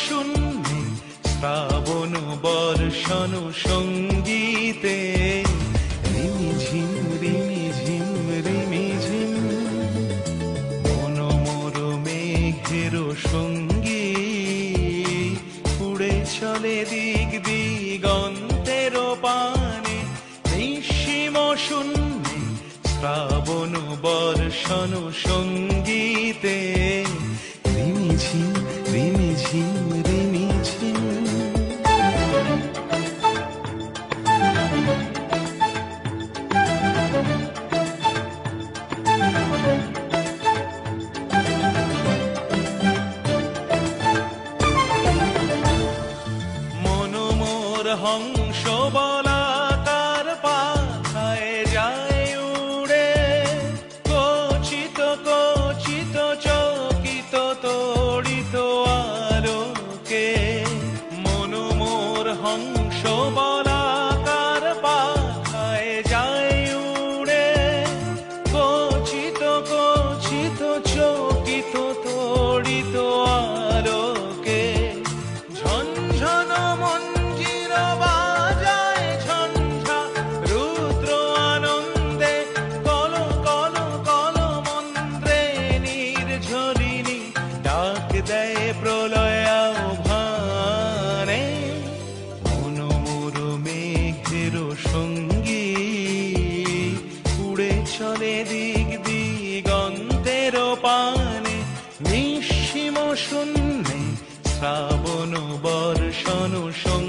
শূন্যে শ্রাবণ বর্ষণ সঙ্গীতে রিমিঝিম রিমিঝিম রিমিঝিম মনোমর মেঘের সঙ্গী উড়ে চলে দিক দিগন্তের পানে নিঃসীম শূন্যে শ্রাবণ বর্ষণ সঙ্গীতে রিমিঝিম রিমিঝিম রিমিঝিম মনোমোর হংস বলাকার পাখায় যায় উড়ে কচিত কচিত চকিত তড়িত আলোকে মনোমোর হংস বলাকার পাখায় যায় উড়ে কচিত কচিত চকিত তড়িত আলোকে ঝনঝন মঞ্জির বাজায় ঝঞ্ঝা রুদ্র আনন্দে কল কল কল মন্ত্রে নির্ঝরিণী ডাক দেয় প্রলয় আহ্বানে মনোমর মেঘের সঙ্গী উড়ে চলে দিক দিগন্তের পানে নিঃসীম শূন্যে শ্রাবণ বর্ষণ সঙ্গী